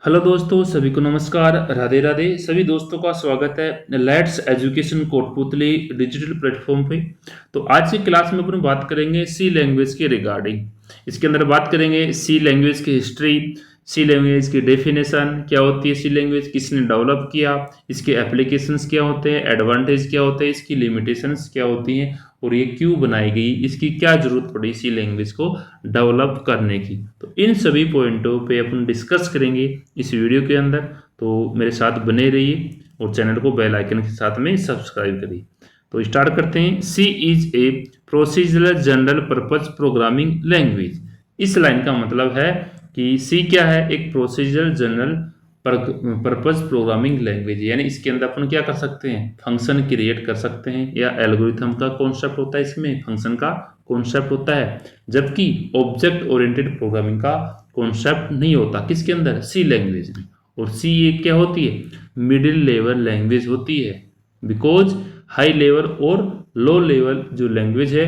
Hello दोस्तों, सभी को नमस्कार। राधे राधे। सभी दोस्तों का स्वागत है let's education Kotputli digital platform पे। तो आज की क्लास में अपन बात करेंगे सी लैंग्वेज के रिगार्डिंग। इसके अंदर बात करेंगे सी लैंग्वेज की हिस्ट्री, सी लैंग्वेज की डेफिनेशन क्या होती है, सी लैंग्वेज किसने डेवलप किया, इसके एप्लीकेशंस क्या होते हैं, एडवांटेज क्या होते हैं, इसकी लिमिटेशंस क्या होती हैं और ये क्यों बनाई गई, इसकी क्या जरूरत पड़ी सी लैंग्वेज को डेवलप करने की। तो इन सभी पॉइंटों पे अपन डिस्कस करेंगे इस वीडियो के अंदर। तो मेरे साथ बने रहिए और चैनल को बेल आइकन के साथ में सब्सक्राइब करिए। तो स्टार्ट करते हैं। C is a procedural general purpose programming language. इस लाइन का मतलब है कि सी क्या है, एक procedural general purpose programming language, यानी इसके अंदर अपन क्या कर सकते हैं, फंक्शन क्रिएट कर सकते हैं या एल्गोरिथम का कॉन्सेप्ट होता है, इसमें फंक्शन का कॉन्सेप्ट होता है, जबकि ऑब्जेक्ट ओरिएंटेड प्रोग्रामिंग का कॉन्सेप्ट नहीं होता किसके अंदर, सी लैंग्वेज में। और सी ये क्या होती है, मिडिल लेवल लैंग्वेज होती है, बिकॉज हाई लेवल और लो लेवल जो लैंग्वेज है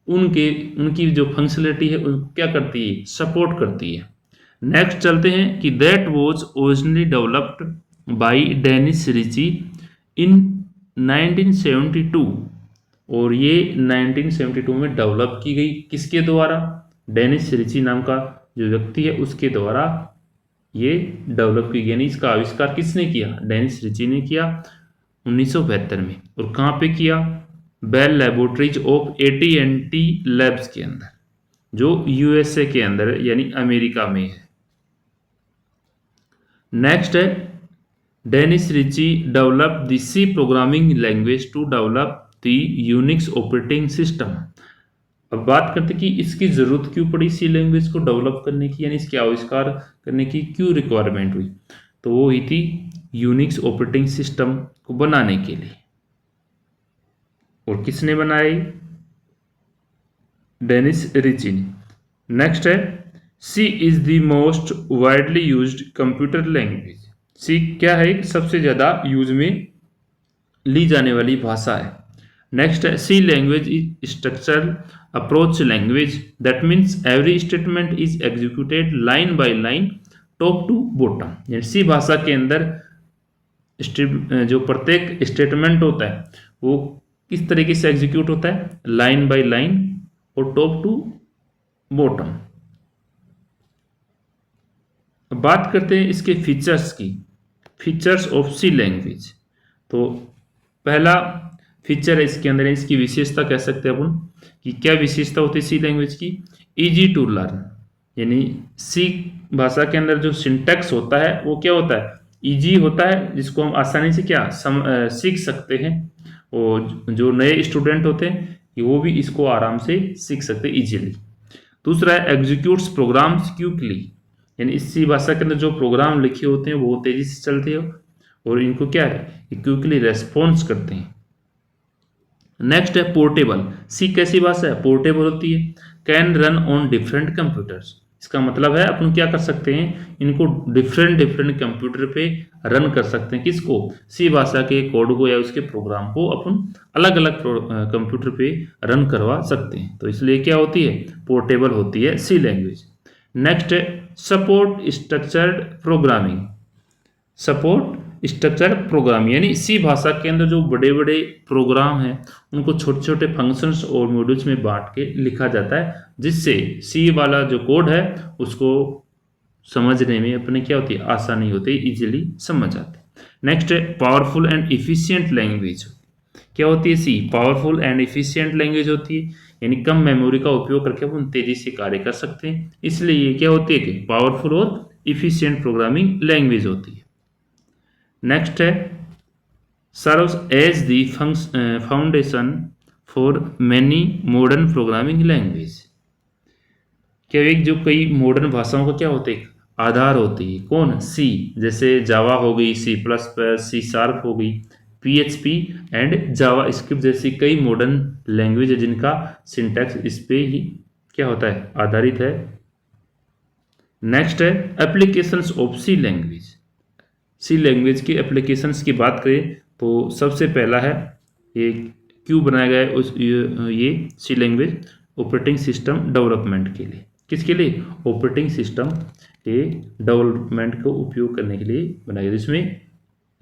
उनकी जो फंक्शनलिटी है उनको क्या करती है, सपोर्ट करती है। नेक्स्ट चलते हैं कि that was originally developed by Dennis Ritchie in 1972। और ये 1972 में डेवलप की गई किसके द्वारा, डेनिस रिची नाम का जो व्यक्ति है उसके द्वारा ये डेवलप की गई। यानी इसका आविष्कार किसने किया, डेनिस रिची ने किया 1972 में। और कहाँ पे किया, bell laboratories of AT&T labs के अंदर, जो USA के अंदर यानी अमेरिका में है। नेक्स्ट है Dennis Ritchie develop the C programming language to develop the Unix operating system. अब बात करते कि इसकी जरूरत क्यों पड़ी सी लैंग्वेज को डेवलप करने की, यानी इसके आविष्कार करने की क्यों रिक्वायरमेंट हुई। तो वो हुई थी यूनिक्स ऑपरेटिंग सिस्टम को बनाने के लिए। और किसने बनाई, डेनिस रिची ने। नेक्स्ट है C is the most widely used computer language. C क्या है, सबसे ज्यादा यूज में ली जाने वाली भाषा है। नेक्स्ट है C language is structural approach language, that means every statement is executed line by line top to bottom. यानी सी भाषा के अंदर जो प्रत्येक स्टेटमेंट होता है वो किस तरीके से एग्जीक्यूट होता है, लाइन बाय लाइन और टॉप टू बॉटम। बात करते हैं इसके फीचर्स की, फीचर्स ऑफ सी लैंग्वेज। तो पहला फीचर है इसके अंदर, इसकी विशेषता कह सकते हैं अपन कि क्या विशेषता होती है सी लैंग्वेज की, इजी टू लर्न। यानी सी भाषा के अंदर जो सिंटैक्स होता है वो क्या होता है, इजी होता है, जिसको हम आसानी से क्या सीख सकते हैं। और जो नए स्टूडेंट होते हैं वो भी इसको आराम से सीख सकते हैं इजीली। दूसरा है एग्जीक्यूट्स प्रोग्राम्स क्विकली, यानी इसी भाषा के अंदर जो प्रोग्राम लिखे होते हैं वो तेजी से चलते हैं और इनको क्या है, क्विकली रेस्पॉन्स करते हैं। नेक्स्ट है पोर्टेबल। सी कैसी भाषा है, पोर्टेबल होती है, can run on different computers. इसका मतलब है अपन क्या कर सकते हैं, इनको डिफरेंट कंप्यूटर पे रन कर सकते हैं, किसको, सी भाषा के कोड को या उसके प्रोग्राम को अपन अलग अलग कंप्यूटर पे रन करवा सकते हैं। तो इसलिए क्या होती है, पोर्टेबल होती है सी लैंग्वेज। नेक्स्ट है support structured programming. Support structure program, यानी सी भाषा के अंदर जो बड़े बड़े प्रोग्राम हैं उनको छोटे छोटे फंक्शंस और मॉड्यूल्स में बांट के लिखा जाता है, जिससे सी वाला जो कोड है उसको समझने में अपने क्या होती है, आसानी होती है, इजीली समझ आते हैं। नेक्स्ट है पावरफुल एंड इफिशियंट लैंग्वेज। क्या होती है सी, पावरफुल एंड इफिशियंट लैंग्वेज होती है, यानी कम मेमोरी का उपयोग करके अपन तेजी से कार्य कर सकते हैं, इसलिए ये क्या होती है कि पावरफुल और इफिशियंट प्रोग्रामिंग लैंग्वेज होती है। नेक्स्ट है serves as the foundation for many modern programming language. क्या एक जो कई मॉडर्न भाषाओं का क्या होते हैं, आधार होती है, कौन, सी। जैसे जावा हो गई, C++, C# हो गई, PHP एंड जावा स्क्रिप्ट जैसी कई मॉडर्न लैंग्वेज है जिनका सिंटैक्स इस पे ही क्या होता है, आधारित है। नेक्स्ट है applications of C language. C language की एप्लीकेशंस की बात करें तो सबसे पहला है ये क्यों बनाया गया है ये सी लैंग्वेज ऑपरेटिंग सिस्टम डेवलपमेंट के लिए। किसके लिए? ऑपरेटिंग सिस्टम के डेवलपमेंट को उपयोग करने के लिए बनाया, जिसमें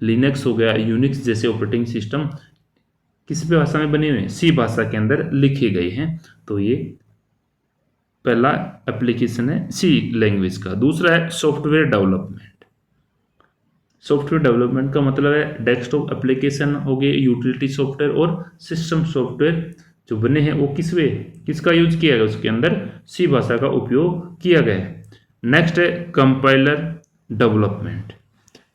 लिनक्स हो गया, यूनिक्स जैसे ऑपरेटिंग सिस्टम किस भाषा में बने हुए हैं? सी भाषा के अंदर लिखे गए हैं। तो ये पहला एप्लीकेशन है सी लैंग्वेज का। दूसरा है सॉफ्टवेयर डेवलपमेंट। सॉफ्टवेयर डेवलपमेंट का मतलब है डेस्कटॉप एप्लीकेशन हो गए, यूटिलिटी सॉफ्टवेयर और सिस्टम सॉफ्टवेयर जो बने हैं वो किसका यूज किया गया? उसके अंदर सी भाषा का उपयोग किया गया है। नेक्स्ट है कंपाइलर डेवलपमेंट।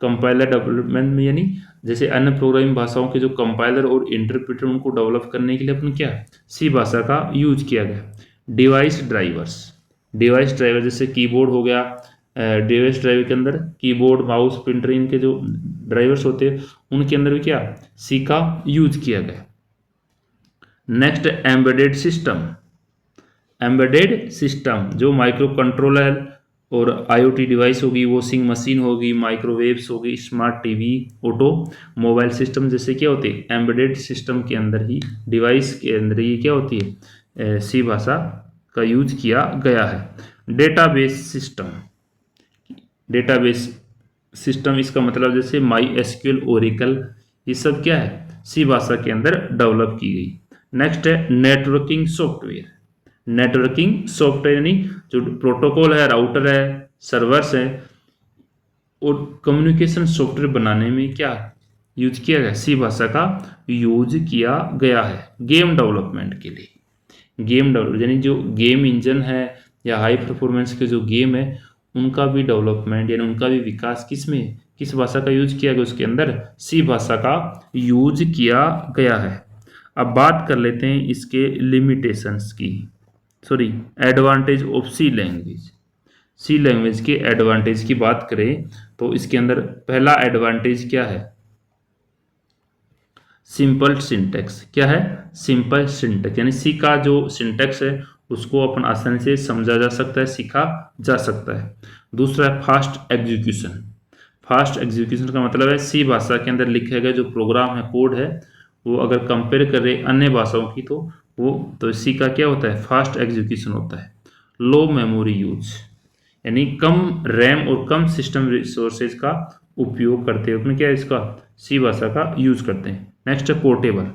कंपाइलर डेवलपमेंट में यानी जैसे अन्य प्रोग्रामिंग भाषाओं के जो कंपाइलर और इंटरप्रेटर उनको डेवलप करने के लिए अपन क्या सी भाषा का यूज किया गया। डिवाइस ड्राइवर्स, डिवाइस ड्राइवर जैसे कीबोर्ड हो गया, डिवाइस ड्राइवर के अंदर कीबोर्ड, माउस, प्रिंटर, इनके जो ड्राइवर्स होते हैं उनके अंदर भी क्या सी का यूज किया गया। Next embedded system. Embedded system जो माइक्रो कंट्रोलर और आईओटी डिवाइस होगी, वॉशिंग मशीन होगी, माइक्रोवेव्स होगी, smart TV, auto mobile system जैसे क्या होते हैं एम्बेडेड सिस्टम के अंदर ही, डिवाइस के अंदर ही क्या होती है सी भाषा का यूज किया गया है। डेटाबेस सिस्टम, डेटाबेस सिस्टम इसका मतलब जैसे माई एसक्यूएल, ओरेकल, ये सब क्या है सी भाषा के अंदर डेवलप की गई। नेक्स्ट है नेटवर्किंग सॉफ्टवेयर। नेटवर्किंग सॉफ्टवेयर यानी जो प्रोटोकॉल है, राउटर है, सर्वर्स है और कम्युनिकेशन सॉफ्टवेयर बनाने में क्या यूज किया गया सी भाषा का यूज किया गया है। गेम डेवलपमेंट के लिए, गेम डेवलप यानी जो गेम इंजन है या हाई परफॉर्मेंस के जो गेम है उनका भी डेवलपमेंट यानी उनका भी विकास किस भाषा का यूज किया गया? उसके अंदर सी भाषा का यूज किया गया है। अब बात कर लेते हैं इसके लिमिटेशंस की, sorry advantage of C language. C language के एडवांटेज की बात करें तो इसके अंदर पहला एडवांटेज क्या है? Simple syntax. क्या है? सिंपल सिंटेक्स यानी सी का जो सिंटेक्स है उसको अपन आसानी से समझा जा सकता है, सीखा जा सकता है। दूसरा है फास्ट एग्जीक्यूशन। फास्ट एग्जीक्यूशन का मतलब है सी भाषा के अंदर लिखे गए जो प्रोग्राम है, कोड है, वो अगर कंपेयर करें अन्य भाषाओं की तो सी का क्या होता है फास्ट एग्जीक्यूशन होता है। लो मेमोरी यूज यानी कम रैम और कम सिस्टम रिसोर्सेज का उपयोग करते हैं, उसमें क्या है इसका सी भाषा का यूज करते हैं। नेक्स्ट है पोर्टेबल,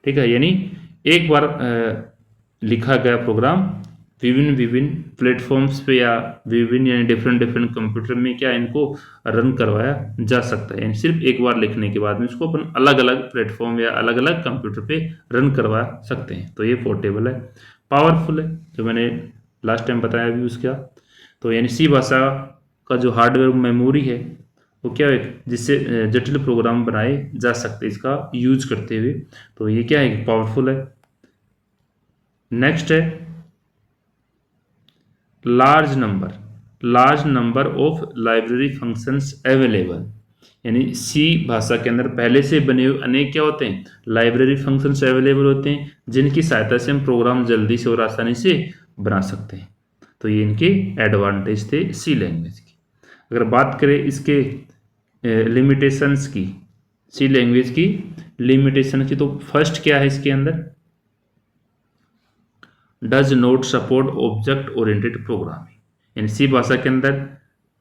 ठीक है, यानी एक बार लिखा गया प्रोग्राम विभिन्न प्लेटफॉर्म्स पे या विभिन्न यानी डिफरेंट कंप्यूटर में क्या इनको रन करवाया जा सकता है। यानी सिर्फ एक बार लिखने के बाद में इसको अपन अलग अलग प्लेटफॉर्म या अलग अलग कंप्यूटर पे रन करवा सकते हैं। तो ये पोर्टेबल है। पावरफुल है, जो मैंने लास्ट टाइम बताया भी उसका। तो यानी सी भाषा का जो हार्डवेयर मेमोरी है वो क्या है जिससे जटिल प्रोग्राम बनाए जा सकते हैं इसका यूज करते हुए। तो ये क्या है पावरफुल है। नेक्स्ट है large number of library functions available, यानी सी भाषा के अंदर पहले से बने हुए अनेक क्या होते हैं लाइब्रेरी फंक्शंस अवेलेबल होते हैं जिनकी सहायता से हम प्रोग्राम जल्दी से और आसानी से बना सकते हैं। तो ये इनके एडवांटेज थे सी लैंग्वेज की। अगर बात करें इसके लिमिटेशंस की, सी लैंग्वेज की लिमिटेशन की, तो फर्स्ट क्या है इसके अंदर does not support object oriented programming, यानी सी भाषा के अंदर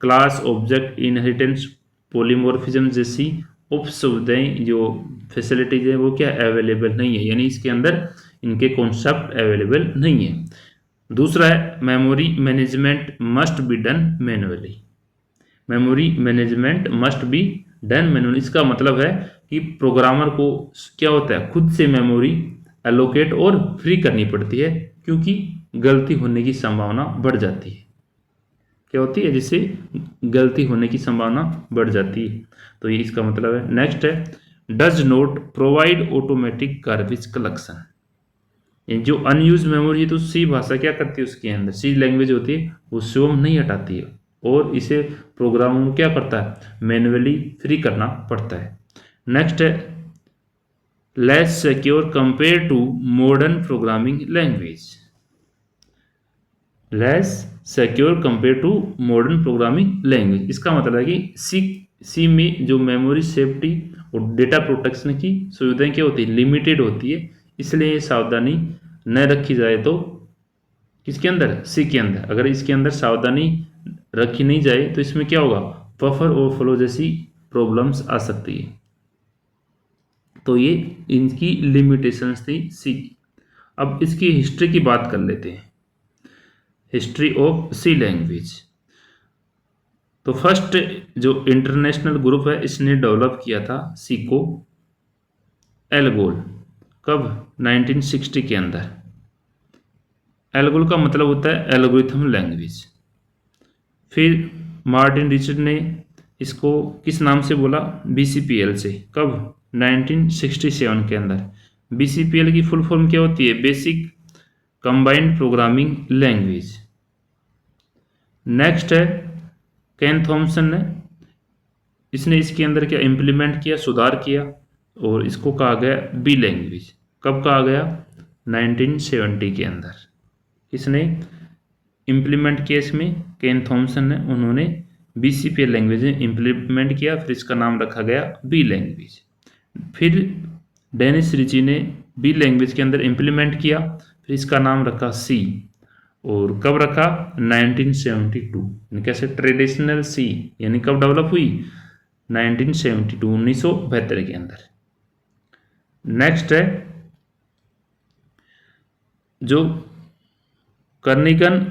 क्लास, ऑब्जेक्ट, इनहेरिटेंस, पॉलीमॉर्फिज्म जैसी उप सुविधाएं जो फैसिलिटीज है वो क्या अवेलेबल नहीं है, यानी इसके अंदर इनके कॉन्सेप्ट अवेलेबल नहीं है। दूसरा है memory management must be done manually, memory management must be done manually. इसका मतलब है कि प्रोग्रामर को क्या होता है खुद से मेमोरी एलोकेट और फ्री करनी पड़ती है, क्योंकि गलती होने की संभावना बढ़ जाती है। क्या होती है जिससे गलती होने की संभावना बढ़ जाती है, तो ये इसका मतलब है। नेक्स्ट है does not provide automatic garbage collection, जो अनयूज मेमोरी है तो सी भाषा क्या करती है उसके अंदर, सी लैंग्वेज होती है वो स्वयं नहीं हटाती है और इसे प्रोग्राम में क्या करता है मैन्युअली फ्री करना पड़ता है। नेक्स्ट है less secure compare to modern programming language, less secure compare to modern programming language. इसका मतलब है कि सी में जो मेमोरी सेफ्टी और डेटा प्रोटेक्शन की सुविधाएं क्या होती है लिमिटेड होती है, इसलिए ये सावधानी न रखी जाए तो किसके अंदर, सी के अंदर। अगर इसके अंदर सावधानी रखी नहीं जाए तो इसमें क्या होगा, बफर ओवरफ्लो जैसी प्रॉब्लम्स आ सकती है। तो ये इनकी लिमिटेशंस थी सी की। अब इसकी हिस्ट्री की बात कर लेते हैं, हिस्ट्री ऑफ सी लैंग्वेज। तो फर्स्ट जो इंटरनेशनल ग्रुप है इसने डेवलप किया था सी को एल्गोल, कब, 1960 के अंदर। एल्गोल का मतलब होता है एल्गोरिथम लैंग्वेज। फिर मार्टिन रिचर्ड ने इसको किस नाम से बोला, बीसीपीएल से, कब, 1967 के अंदर। बीसीपीएल की फुल फॉर्म क्या होती है, basic combined programming language. Next है केन थॉमसन ने, इसने इसके अंदर क्या इम्प्लीमेंट किया, सुधार किया, और इसको कहा गया बी लैंग्वेज। कब कहा गया, 1970 के अंदर। इसने इम्प्लीमेंट किया इसमें, केन थॉमसन ने, उन्होंने बीसीपीएल लैंग्वेज में इम्प्लीमेंट किया, फिर इसका नाम रखा गया बी लैंग्वेज। फिर डेनिस रिची ने बी लैंग्वेज के अंदर इम्प्लीमेंट किया, फिर इसका नाम रखा सी, और कब रखा, 1972। कैसे, ट्रेडिशनल सी यानी कब डेवलप हुई, 1972, 1972 के अंदर। नेक्स्ट है जो कर्निगन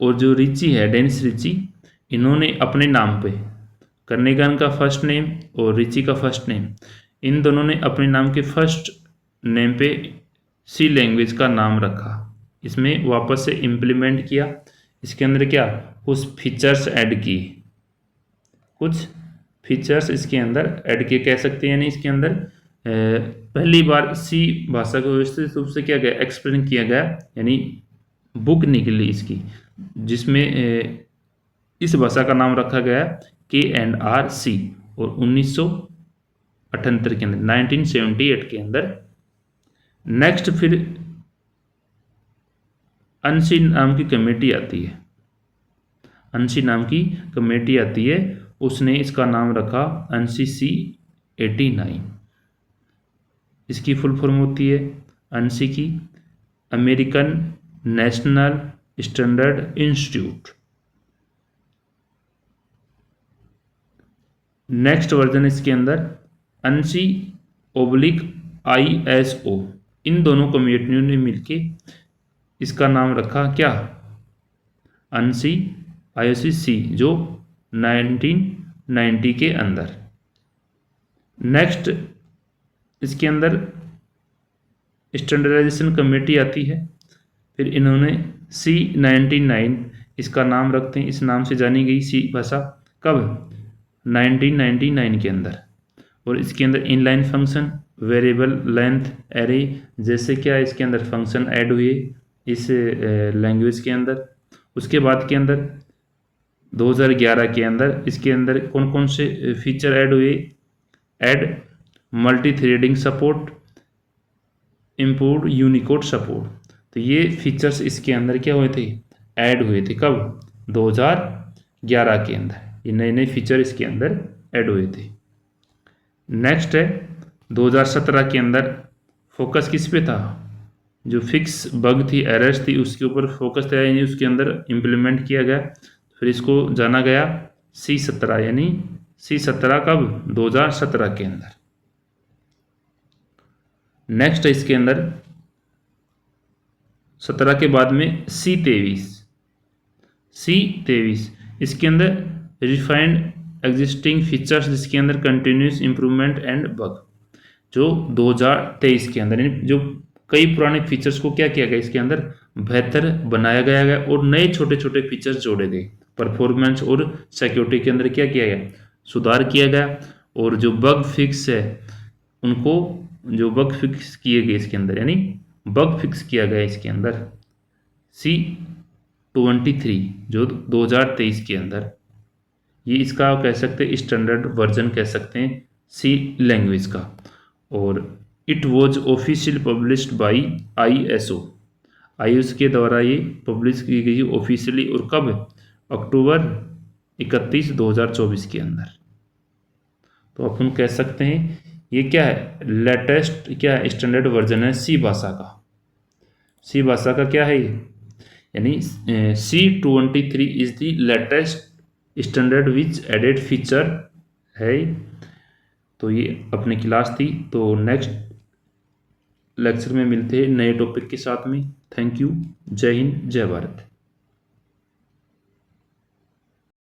और जो रिची है, डेनिस रिची, इन्होंने अपने नाम पे, कर्निगन का फर्स्ट नेम और रिची का फर्स्ट नेम, इन दोनों ने अपने नाम के फर्स्ट नेम पे सी लैंग्वेज का नाम रखा। इसमें वापस से इम्प्लीमेंट किया, इसके अंदर क्या, कुछ फीचर्स ऐड किए, कुछ फीचर्स इसके अंदर ऐड किए कह सकते हैं। यानी इसके अंदर पहली बार सी भाषा को व्यवस्थित रूप से क्या गया, एक्सप्लेन किया गया, यानी बुक निकली इसकी, जिसमें इस भाषा का नाम रखा गया KNRC, और 1978 के अंदर, 1978 के अंदर। नेक्स्ट फिर अंशी नाम की कमेटी आती है, अंशी नाम की कमेटी आती है, उसने इसका नाम रखा ANSI 89। इसकी फुल फॉर्म होती है ANSI की, American national standard institute. Next version इसके अंदर ANSI/ISO, इन दोनों कमेटियों ने मिलके इसका नाम रखा क्या, ANSI/ISO, जो 1990 के अंदर। नेक्स्ट इसके अंदर स्टैंडर्डाइजेशन कमेटी आती है, फिर इन्होंने C99 इसका नाम रखते हैं, इस नाम से जानी गई सी भाषा, कब, 1999 के अंदर। और इसके अंदर inline function, variable length array जैसे क्या इसके अंदर फंक्शन ऐड हुए इस लैंग्वेज के अंदर। उसके बाद के अंदर 2011 के अंदर इसके अंदर कौन कौन से फीचर ऐड हुए, add multi threading support, improved Unicode support. तो ये फीचर्स इसके अंदर क्या हुए थे, ऐड हुए थे, कब, 2011 के अंदर। ये नए नए फीचर इसके अंदर ऐड हुए थे। नेक्स्ट है 2017 के अंदर फोकस किस पे था, जो फिक्स बग थी, एरर्स थी, उसके ऊपर फोकस था, यानी उसके अंदर इम्प्लीमेंट किया गया। फिर इसको जाना गया C17, यानी C17 कब, 2017 के अंदर। नेक्स्ट है इसके अंदर 17 के बाद में C23, इसके अंदर रिफाइंड एग्जिस्टिंग फीचर्स, जिसके अंदर कंटिन्यूस इंप्रूवमेंट एंड बग, जो 2023 के अंदर, यानी जो कई पुराने फीचर्स को क्या किया गया, इसके अंदर बेहतर बनाया गया और नए छोटे छोटे फीचर्स जोड़े गए। परफॉर्मेंस और सिक्योरिटी के अंदर क्या किया गया, सुधार किया गया। और जो बग फिक्स है उनको, जो बग फिक्स किए गए इसके अंदर, यानी बग फिक्स किया गया इसके अंदर C23, जो 2023 के अंदर। ये इसका कह सकते हैं स्टैंडर्ड वर्जन कह सकते हैं सी लैंग्वेज का। और it was official published by ISO के द्वारा ये पब्लिश की गई ऑफिशियली, और कब, अक्टूबर 31, 2024 के अंदर। तो अपन कह सकते हैं ये क्या है, लेटेस्ट क्या स्टैंडर्ड वर्जन है सी भाषा का। सी भाषा का क्या है यानी C23 is the latest standard which added feature है। तो ये अपनी क्लास थी, तो नेक्स्ट लेक्चर में मिलते हैं नए टॉपिक के साथ में। Thank you. जय हिंद, जय भारत।